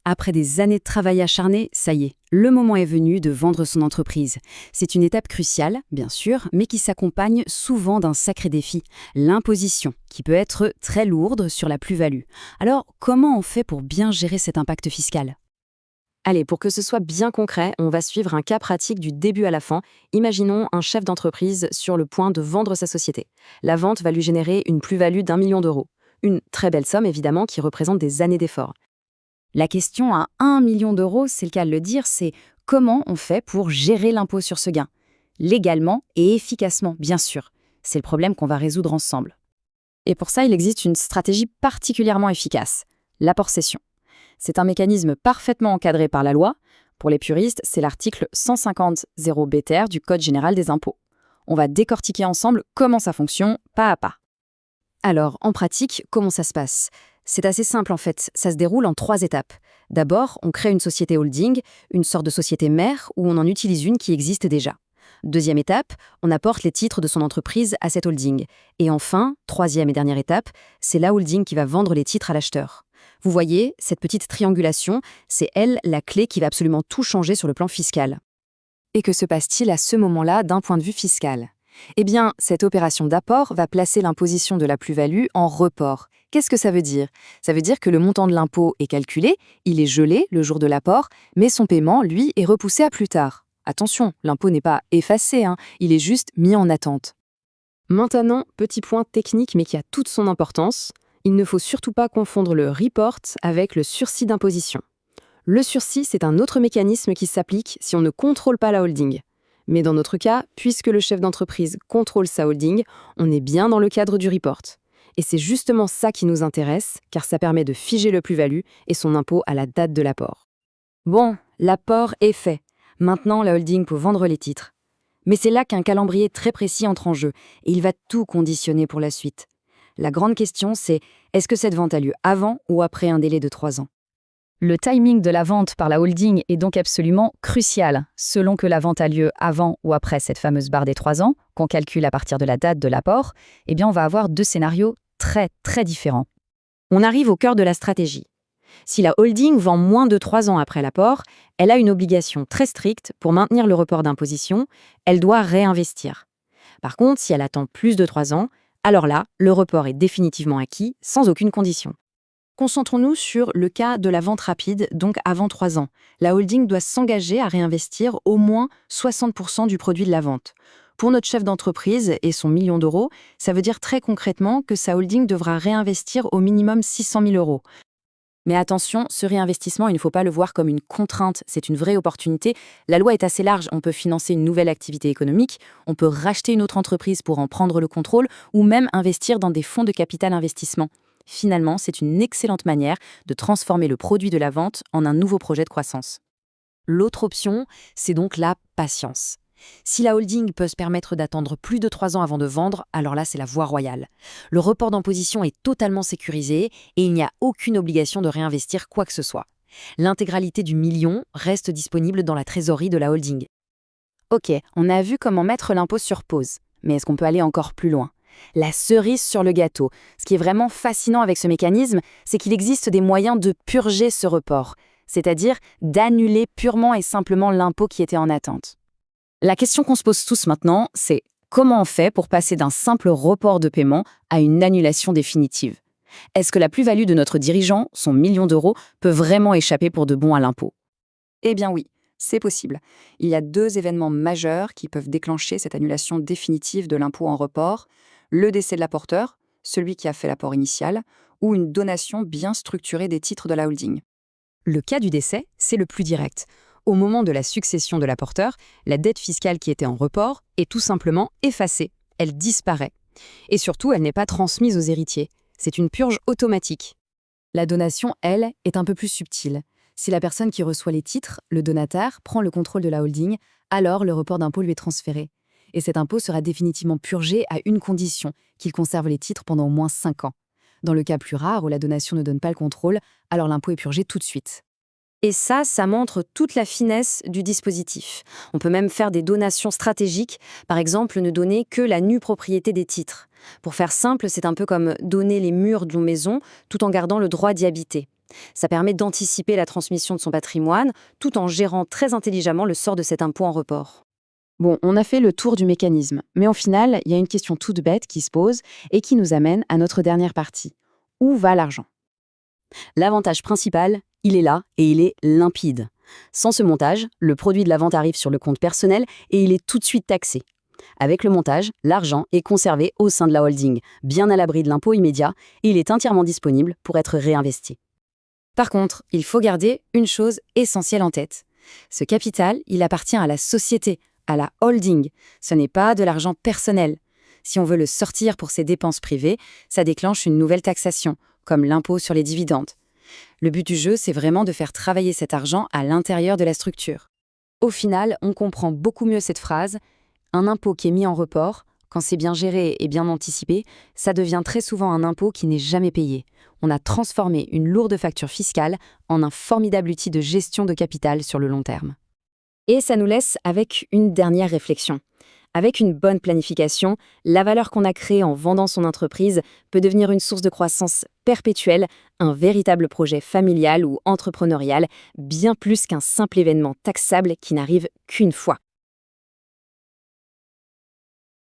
Après des années de travail acharné, ça y est, le moment est venu de vendre son entreprise. C'est une étape cruciale, bien sûr, mais qui s'accompagne souvent d'un sacré défi, l'imposition, qui peut être très lourde sur la plus-value. Alors, comment on fait pour bien gérer cet impact fiscal? Allez, pour que ce soit bien concret, on va suivre un cas pratique du début à la fin. Imaginons un chef d'entreprise sur le point de vendre sa société. La vente va lui générer une plus-value d'1 million d'euros. Une très belle somme, évidemment, qui représente des années d'efforts. La question à 1 million d'euros, c'est le cas de le dire, c'est comment on fait pour gérer l'impôt sur ce gain? Légalement et efficacement, bien sûr. C'est le problème qu'on va résoudre ensemble. Et pour ça, il existe une stratégie particulièrement efficace, l'apport-cession. C'est un mécanisme parfaitement encadré par la loi. Pour les puristes, c'est l'article 150.0 BTR du Code général des impôts. On va décortiquer ensemble comment ça fonctionne, pas à pas. Alors, en pratique, comment ça se passe? C'est assez simple en fait, ça se déroule en 3 étapes. D'abord, on crée une société holding, une sorte de société mère où on en utilise une qui existe déjà. Deuxième étape, on apporte les titres de son entreprise à cette holding. Et enfin, troisième et dernière étape, c'est la holding qui va vendre les titres à l'acheteur. Vous voyez, cette petite triangulation, c'est elle la clé qui va absolument tout changer sur le plan fiscal. Et que se passe-t-il à ce moment-là d'un point de vue fiscal? Eh bien, cette opération d'apport va placer l'imposition de la plus-value en report. Qu'est-ce que ça veut dire? Ça veut dire que le montant de l'impôt est calculé, il est gelé le jour de l'apport, mais son paiement, lui, est repoussé à plus tard. Attention, l'impôt n'est pas effacé, il est juste mis en attente. Maintenant, petit point technique mais qui a toute son importance, il ne faut surtout pas confondre le report avec le sursis d'imposition. Le sursis, c'est un autre mécanisme qui s'applique si on ne contrôle pas la holding. Mais dans notre cas, puisque le chef d'entreprise contrôle sa holding, on est bien dans le cadre du report. Et c'est justement ça qui nous intéresse, car ça permet de figer le plus-value et son impôt à la date de l'apport. Bon, l'apport est fait. Maintenant, la holding peut vendre les titres. Mais c'est là qu'un calendrier très précis entre en jeu, et il va tout conditionner pour la suite. La grande question, c'est est-ce que cette vente a lieu avant ou après un délai de 3 ans? Le timing de la vente par la holding est donc absolument crucial. Selon que la vente a lieu avant ou après cette fameuse barre des 3 ans, qu'on calcule à partir de la date de l'apport, eh bien on va avoir 2 scénarios très différents. On arrive au cœur de la stratégie. Si la holding vend moins de 3 ans après l'apport, elle a une obligation très stricte pour maintenir le report d'imposition, elle doit réinvestir. Par contre, si elle attend plus de 3 ans, alors là, le report est définitivement acquis, sans aucune condition. Concentrons-nous sur le cas de la vente rapide, donc avant 3 ans. La holding doit s'engager à réinvestir au moins 60% du produit de la vente. Pour notre chef d'entreprise et son million d'euros, ça veut dire très concrètement que sa holding devra réinvestir au minimum 600 000 euros. Mais attention, ce réinvestissement, il ne faut pas le voir comme une contrainte, c'est une vraie opportunité. La loi est assez large, on peut financer une nouvelle activité économique, on peut racheter une autre entreprise pour en prendre le contrôle, ou même investir dans des fonds de capital investissement. Finalement, c'est une excellente manière de transformer le produit de la vente en un nouveau projet de croissance. L'autre option, c'est donc la patience. Si la holding peut se permettre d'attendre plus de 3 ans avant de vendre, alors là, c'est la voie royale. Le report d'imposition est totalement sécurisé et il n'y a aucune obligation de réinvestir quoi que ce soit. L'intégralité du million reste disponible dans la trésorerie de la holding. Ok, on a vu comment mettre l'impôt sur pause, mais est-ce qu'on peut aller encore plus loin? La cerise sur le gâteau. Ce qui est vraiment fascinant avec ce mécanisme, c'est qu'il existe des moyens de purger ce report, c'est-à-dire d'annuler purement et simplement l'impôt qui était en attente. La question qu'on se pose tous maintenant, c'est comment on fait pour passer d'un simple report de paiement à une annulation définitive? Est-ce que la plus-value de notre dirigeant, son million d'euros, peut vraiment échapper pour de bon à l'impôt? Eh bien oui, c'est possible. Il y a 2 événements majeurs qui peuvent déclencher cette annulation définitive de l'impôt en report: le décès de l'apporteur, celui qui a fait l'apport initial, ou une donation bien structurée des titres de la holding. Le cas du décès, c'est le plus direct. Au moment de la succession de l'apporteur, la dette fiscale qui était en report est tout simplement effacée. Elle disparaît. Et surtout, elle n'est pas transmise aux héritiers. C'est une purge automatique. La donation, elle, est un peu plus subtile. Si la personne qui reçoit les titres, le donataire, prend le contrôle de la holding, alors le report d'impôt lui est transféré. Et cet impôt sera définitivement purgé à une condition, qu'il conserve les titres pendant au moins 5 ans. Dans le cas plus rare où la donation ne donne pas le contrôle, alors l'impôt est purgé tout de suite. Et ça montre toute la finesse du dispositif. On peut même faire des donations stratégiques, par exemple ne donner que la nue propriété des titres. Pour faire simple, c'est un peu comme donner les murs d'une maison tout en gardant le droit d'y habiter. Ça permet d'anticiper la transmission de son patrimoine tout en gérant très intelligemment le sort de cet impôt en report. Bon, on a fait le tour du mécanisme, mais au final, il y a une question toute bête qui se pose et qui nous amène à notre dernière partie. Où va l'argent? L'avantage principal, il est là et il est limpide. Sans ce montage, le produit de la vente arrive sur le compte personnel et il est tout de suite taxé. Avec le montage, l'argent est conservé au sein de la holding, bien à l'abri de l'impôt immédiat, et il est entièrement disponible pour être réinvesti. Par contre, il faut garder une chose essentielle en tête. Ce capital, il appartient à la société, à la holding. Ce n'est pas de l'argent personnel. Si on veut le sortir pour ses dépenses privées, ça déclenche une nouvelle taxation, comme l'impôt sur les dividendes. Le but du jeu, c'est vraiment de faire travailler cet argent à l'intérieur de la structure. Au final, on comprend beaucoup mieux cette phrase. Un impôt qui est mis en report, quand c'est bien géré et bien anticipé, ça devient très souvent un impôt qui n'est jamais payé. On a transformé une lourde facture fiscale en un formidable outil de gestion de capital sur le long terme. Et ça nous laisse avec une dernière réflexion. Avec une bonne planification, la valeur qu'on a créée en vendant son entreprise peut devenir une source de croissance perpétuelle, un véritable projet familial ou entrepreneurial, bien plus qu'un simple événement taxable qui n'arrive qu'une fois.